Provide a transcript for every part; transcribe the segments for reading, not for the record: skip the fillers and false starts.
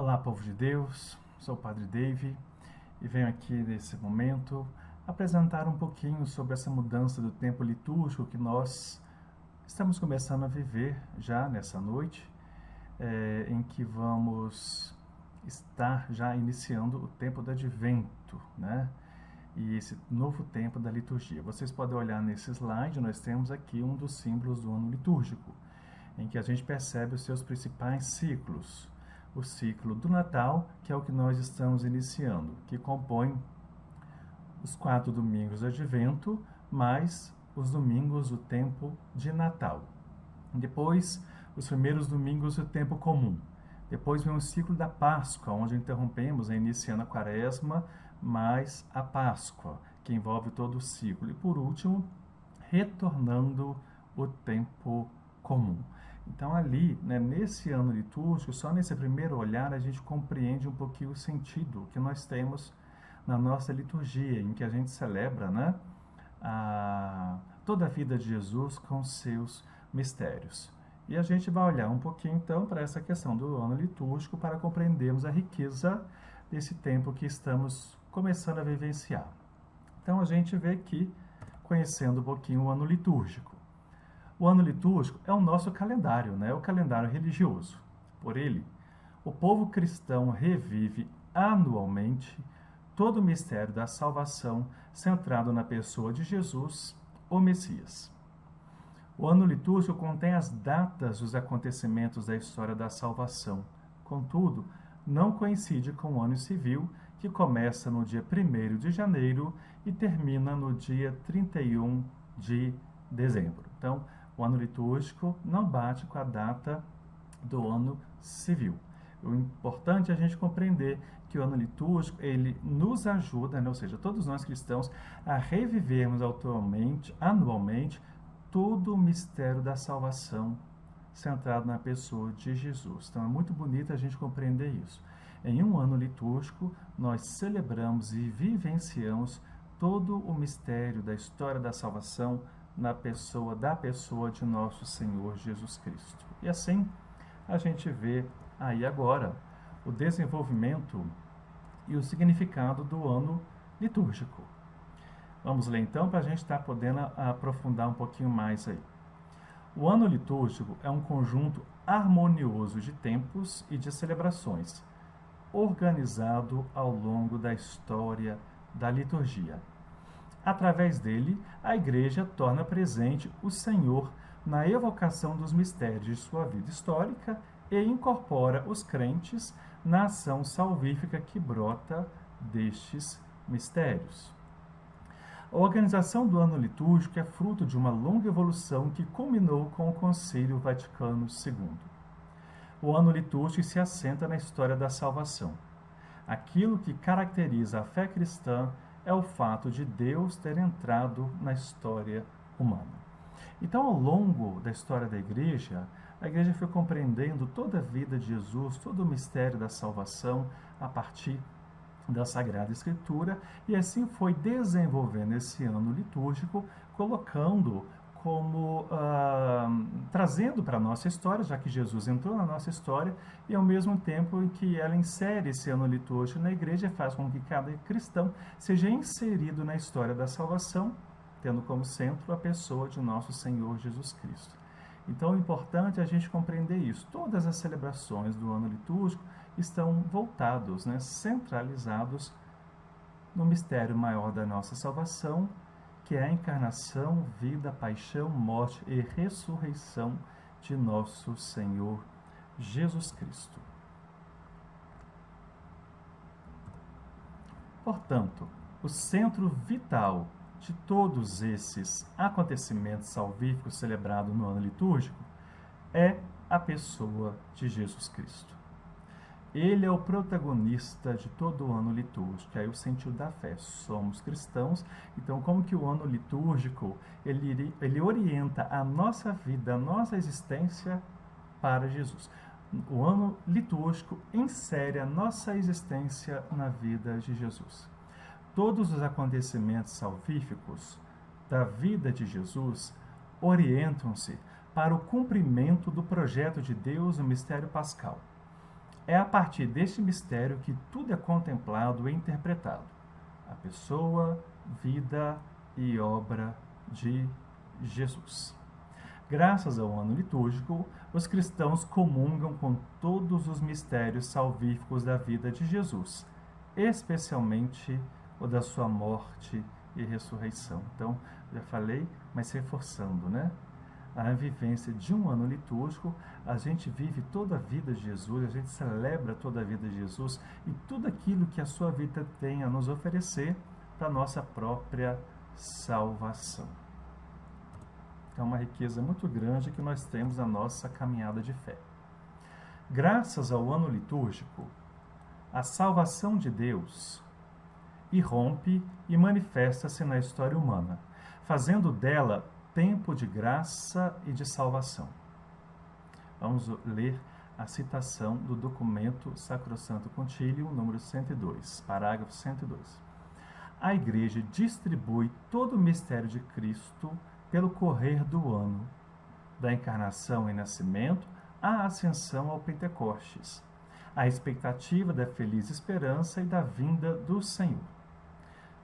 Olá, povo de Deus, sou o Padre Dave e venho aqui nesse momento apresentar um pouquinho sobre essa mudança do tempo litúrgico que nós estamos começando a viver já nessa noite, em que vamos estar já iniciando o tempo do Advento, né? E esse novo tempo da liturgia. Vocês podem olhar nesse slide, nós temos aqui um dos símbolos do ano litúrgico, em que a gente percebe os seus principais ciclos. O ciclo do Natal, que é o que nós estamos iniciando, que compõe os 4 domingos do Advento, mais os domingos do tempo de Natal. Depois, os primeiros domingos do tempo comum. Depois vem o ciclo da Páscoa, onde interrompemos, iniciando a Quaresma, mais a Páscoa, que envolve todo o ciclo. E por último, retornando o tempo comum. Então ali, né, nesse ano litúrgico, só nesse primeiro olhar a gente compreende um pouquinho o sentido que nós temos na nossa liturgia, em que a gente celebra, né, toda a vida de Jesus com seus mistérios. E a gente vai olhar um pouquinho então para essa questão do ano litúrgico para compreendermos a riqueza desse tempo que estamos começando a vivenciar. Então a gente vê aqui, conhecendo um pouquinho o ano litúrgico. O ano litúrgico é o nosso calendário, né? O calendário religioso. Por ele, o povo cristão revive anualmente todo o mistério da salvação centrado na pessoa de Jesus, o Messias. O ano litúrgico contém as datas dos acontecimentos da história da salvação. Contudo, não coincide com o ano civil, que começa no dia 1º de janeiro e termina no dia 31 de dezembro. Então, o ano litúrgico não bate com a data do ano civil. O importante é a gente compreender que o ano litúrgico, ele nos ajuda, né? Ou seja, todos nós cristãos, a revivermos anualmente, todo o mistério da salvação centrado na pessoa de Jesus. Então é muito bonito a gente compreender isso. Em um ano litúrgico, nós celebramos e vivenciamos todo o mistério da história da salvação da pessoa de nosso Senhor Jesus Cristo. E assim, a gente vê aí agora o desenvolvimento e o significado do ano litúrgico. Vamos ler então para a gente estar podendo aprofundar um pouquinho mais aí. O ano litúrgico é um conjunto harmonioso de tempos e de celebrações, organizado ao longo da história da liturgia. Através dele, a Igreja torna presente o Senhor na evocação dos mistérios de sua vida histórica e incorpora os crentes na ação salvífica que brota destes mistérios. A organização do ano litúrgico é fruto de uma longa evolução que culminou com o Concílio Vaticano II. O ano litúrgico se assenta na história da salvação. Aquilo que caracteriza a fé cristã é o fato de Deus ter entrado na história humana. Então, ao longo da história da Igreja, a Igreja foi compreendendo toda a vida de Jesus, todo o mistério da salvação a partir da Sagrada Escritura, e assim foi desenvolvendo esse ano litúrgico, colocando como trazendo para a nossa história, já que Jesus entrou na nossa história, e ao mesmo tempo em que ela insere esse ano litúrgico na igreja, faz com que cada cristão seja inserido na história da salvação, tendo como centro a pessoa de nosso Senhor Jesus Cristo. Então é importante a gente compreender isso. Todas as celebrações do ano litúrgico estão voltados, né, centralizados no mistério maior da nossa salvação, que é a encarnação, vida, paixão, morte e ressurreição de nosso Senhor Jesus Cristo. Portanto, o centro vital de todos esses acontecimentos salvíficos celebrados no ano litúrgico é a pessoa de Jesus Cristo. Ele é o protagonista de todo o ano litúrgico, é o sentido da fé. Somos cristãos, então como que o ano litúrgico, ele orienta a nossa vida, a nossa existência para Jesus. O ano litúrgico insere a nossa existência na vida de Jesus. Todos os acontecimentos salvíficos da vida de Jesus orientam-se para o cumprimento do projeto de Deus no mistério pascal. É a partir deste mistério que tudo é contemplado e interpretado. A pessoa, vida e obra de Jesus. Graças ao ano litúrgico, os cristãos comungam com todos os mistérios salvíficos da vida de Jesus, especialmente o da sua morte e ressurreição. Então, já falei, mas reforçando, né? A vivência de um ano litúrgico, a gente vive toda a vida de Jesus, a gente celebra toda a vida de Jesus e tudo aquilo que a sua vida tem a nos oferecer para a nossa própria salvação. É uma riqueza muito grande que nós temos na nossa caminhada de fé. Graças ao ano litúrgico, a salvação de Deus irrompe e manifesta-se na história humana, fazendo dela tempo de graça e de salvação. Vamos ler a citação do documento Sacrosanto Concilium, número 102, parágrafo 102. A Igreja distribui todo o mistério de Cristo pelo correr do ano, da encarnação e nascimento à ascensão ao Pentecostes, a expectativa da feliz esperança e da vinda do Senhor.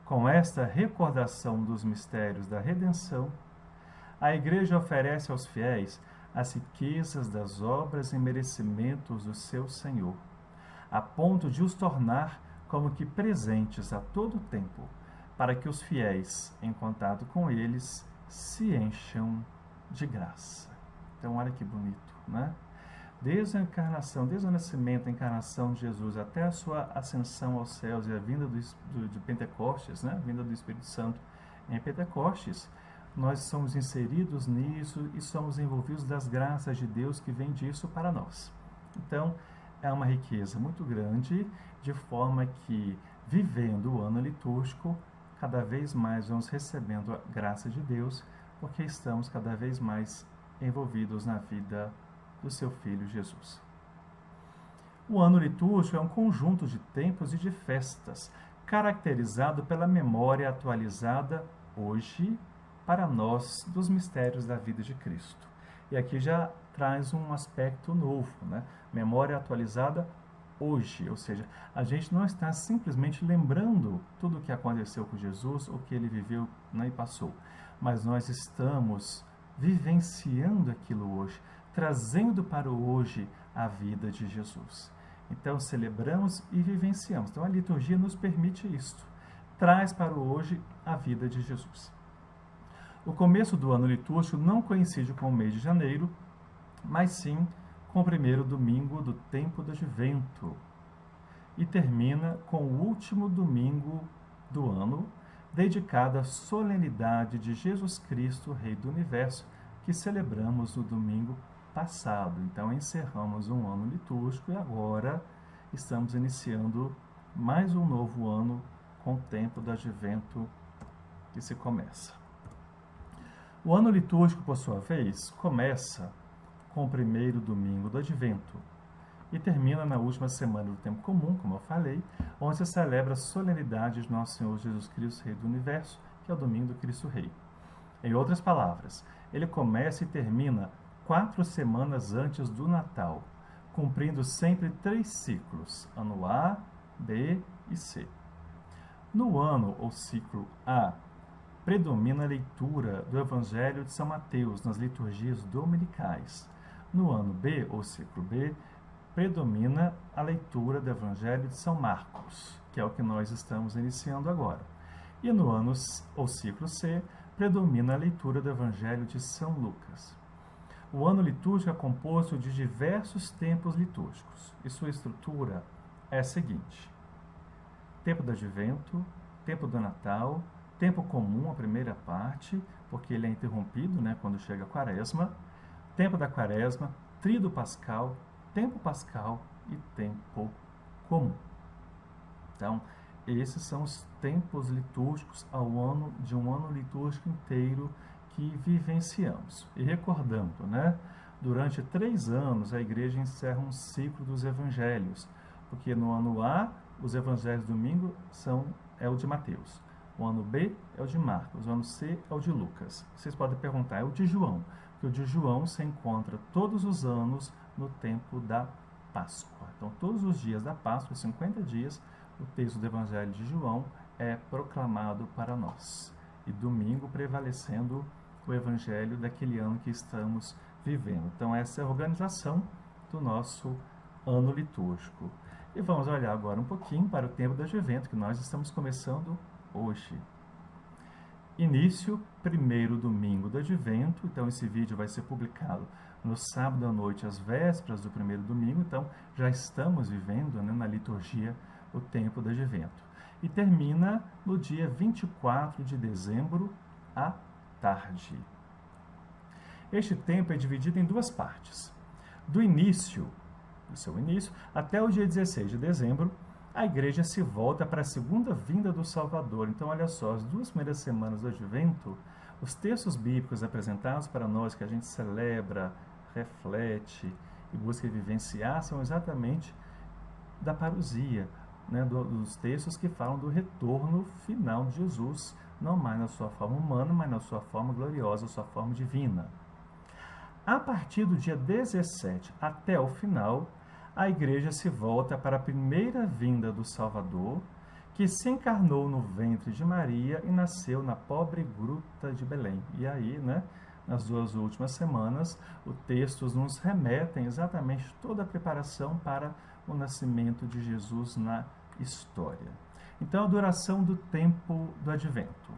Com esta recordação dos mistérios da redenção, a Igreja oferece aos fiéis as riquezas das obras e merecimentos do seu Senhor, a ponto de os tornar como que presentes a todo tempo, para que os fiéis, em contato com eles, se encham de graça. Então, olha que bonito, né? Desde a encarnação, desde o nascimento, a encarnação de Jesus, até a sua ascensão aos céus e a vinda de Pentecostes, né? A vinda do Espírito Santo em Pentecostes, nós somos inseridos nisso e somos envolvidos das graças de Deus que vem disso para nós. Então, é uma riqueza muito grande, de forma que, vivendo o ano litúrgico, cada vez mais vamos recebendo a graça de Deus, porque estamos cada vez mais envolvidos na vida do seu Filho Jesus. O ano litúrgico é um conjunto de tempos e de festas, caracterizado pela memória atualizada hoje para nós dos mistérios da vida de Cristo. E aqui já traz um aspecto novo, né? Memória atualizada hoje, ou seja, a gente não está simplesmente lembrando tudo o que aconteceu com Jesus, o que ele viveu, né, e passou, mas nós estamos vivenciando aquilo hoje, trazendo para o hoje a vida de Jesus. Então, celebramos e vivenciamos. Então, a liturgia nos permite isto, traz para o hoje a vida de Jesus. O começo do ano litúrgico não coincide com o mês de janeiro, mas sim com o primeiro domingo do tempo do advento e termina com o último domingo do ano, dedicado à solenidade de Jesus Cristo, Rei do Universo, que celebramos no domingo passado. Então, encerramos um ano litúrgico e agora estamos iniciando mais um novo ano com o tempo do advento que se começa. O ano litúrgico, por sua vez, começa com o primeiro domingo do advento e termina na última semana do tempo comum, como eu falei, onde se celebra a solenidade de Nosso Senhor Jesus Cristo, Rei do Universo, que é o domingo do Cristo Rei. Em outras palavras, ele começa e termina 4 semanas antes do Natal, cumprindo sempre 3 ciclos, ano A, B e C. No ano ou ciclo A, predomina a leitura do Evangelho de São Mateus nas liturgias dominicais. No ano B, ou ciclo B, predomina a leitura do Evangelho de São Marcos, que é o que nós estamos iniciando agora. E no ano ou ciclo C, predomina a leitura do Evangelho de São Lucas. O ano litúrgico é composto de diversos tempos litúrgicos, e sua estrutura é a seguinte: tempo do Advento, tempo do Natal, tempo comum, a primeira parte, porque ele é interrompido, né, quando chega a Quaresma, tempo da Quaresma, tríduo pascal, tempo pascal e tempo comum. Então, esses são os tempos litúrgicos de um ano litúrgico inteiro que vivenciamos. E recordando, né, durante 3 anos a Igreja encerra um ciclo dos Evangelhos, porque no ano A, os Evangelhos do domingo é o de Mateus. O ano B é o de Marcos, o ano C é o de Lucas. Vocês podem perguntar, é o de João? Porque o de João se encontra todos os anos no tempo da Páscoa. Então, todos os dias da Páscoa, 50 dias, o texto do Evangelho de João é proclamado para nós. E domingo prevalecendo o Evangelho daquele ano que estamos vivendo. Então, essa é a organização do nosso ano litúrgico. E vamos olhar agora um pouquinho para o tempo do advento, que nós estamos começando hoje. Início, primeiro domingo do advento. Então, esse vídeo vai ser publicado no sábado à noite, às vésperas do primeiro domingo. Então, já estamos vivendo, né, na liturgia o tempo do advento. E termina no dia 24 de dezembro, à tarde. Este tempo é dividido em duas partes. Do seu início, até o dia 16 de dezembro, a igreja se volta para a segunda vinda do Salvador. Então, olha só, as 2 primeiras semanas do advento, os textos bíblicos apresentados para nós, que a gente celebra, reflete e busca vivenciar, são exatamente da parousia, né, dos textos que falam do retorno final de Jesus, não mais na sua forma humana, mas na sua forma gloriosa, sua forma divina. A partir do dia 17 até o final, a igreja se volta para a primeira vinda do Salvador, que se encarnou no ventre de Maria e nasceu na pobre gruta de Belém. E aí, né, nas 2 últimas semanas, os textos nos remetem exatamente toda a preparação para o nascimento de Jesus na história. Então, a duração do tempo do advento.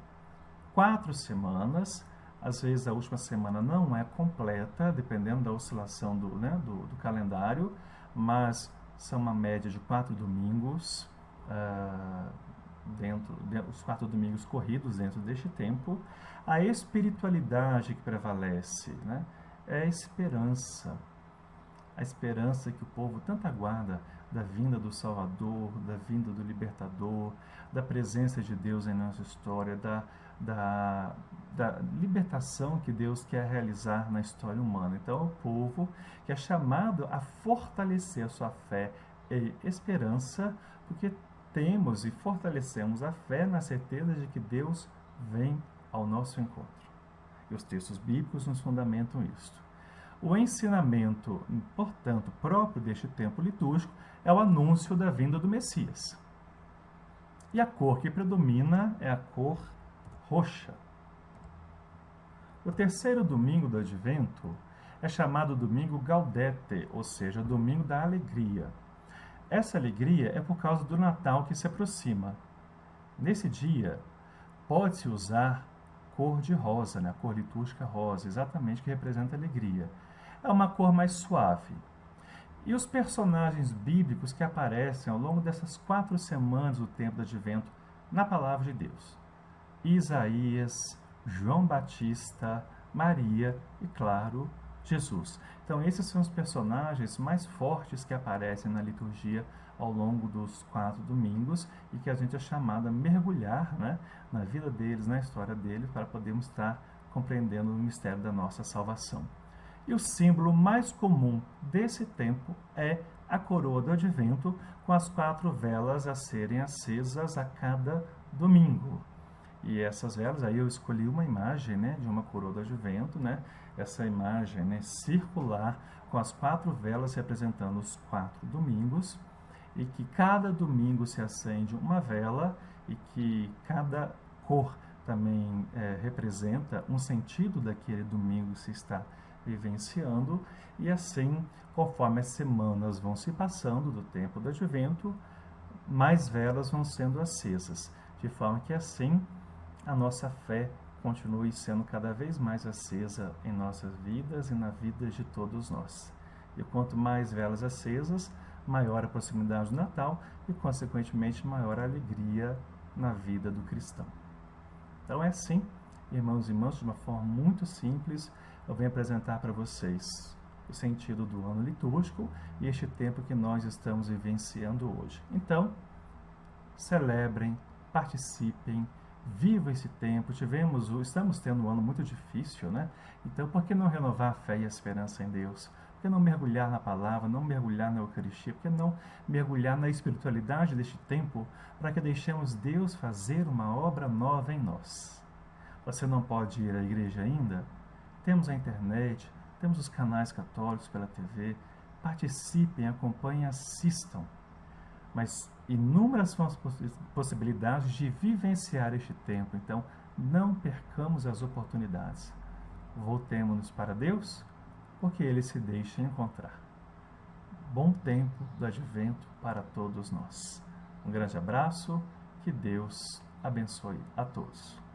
4 semanas. Às vezes a última semana não é completa, dependendo da oscilação do calendário, mas são uma média de 4 domingos, os 4 domingos corridos dentro deste tempo. A espiritualidade que prevalece, né, é a esperança que o povo tanto aguarda da vinda do Salvador, da vinda do Libertador, da presença de Deus em nossa história, da libertação que Deus quer realizar na história humana. Então, é o povo que é chamado a fortalecer a sua fé e esperança, porque temos e fortalecemos a fé na certeza de que Deus vem ao nosso encontro. E os textos bíblicos nos fundamentam isto. O ensinamento, portanto, próprio deste tempo litúrgico é o anúncio da vinda do Messias. E a cor que predomina é a cor roxa. O terceiro domingo do advento é chamado domingo Gaudete, ou seja, domingo da alegria. Essa alegria é por causa do Natal que se aproxima. Nesse dia, pode-se usar cor de rosa, né? A cor litúrgica rosa, exatamente, que representa a alegria. É uma cor mais suave. E os personagens bíblicos que aparecem ao longo dessas 4 semanas do tempo do advento na palavra de Deus: Isaías, João Batista, Maria e, claro, Jesus. Então, esses são os personagens mais fortes que aparecem na liturgia ao longo dos 4 domingos e que a gente é chamado a mergulhar, né, na vida deles, na história deles, para podermos estar compreendendo o mistério da nossa salvação. E o símbolo mais comum desse tempo é a coroa do advento, com as 4 velas a serem acesas a cada domingo. E essas velas, aí eu escolhi uma imagem, né, de uma coroa do advento, né, essa imagem, né, circular, com as 4 velas representando os 4 domingos, e que cada domingo se acende uma vela, e que cada cor também representa um sentido daquele domingo que se está vivenciando, e assim, conforme as semanas vão se passando do tempo do advento, mais velas vão sendo acesas, de forma que assim a nossa fé continue sendo cada vez mais acesa em nossas vidas e na vida de todos nós. E quanto mais velas acesas, maior a proximidade do Natal e, consequentemente, maior a alegria na vida do cristão. Então é assim, irmãos e irmãs, de uma forma muito simples, eu venho apresentar para vocês o sentido do ano litúrgico e este tempo que nós estamos vivenciando hoje. Então, celebrem, participem, viva esse tempo. Estamos tendo um ano muito difícil, né? Então, por que não renovar a fé e a esperança em Deus? Por que não mergulhar na palavra, não mergulhar na Eucaristia? Por que não mergulhar na espiritualidade deste tempo para que deixemos Deus fazer uma obra nova em nós? Você não pode ir à igreja ainda? Temos a internet, temos os canais católicos pela TV. participem, acompanhem, assistam. Mas inúmeras são as possibilidades de vivenciar este tempo. Então, não percamos as oportunidades. Voltemos-nos para Deus, porque Ele se deixa encontrar. Bom tempo do Advento para todos nós. Um grande abraço, que Deus abençoe a todos.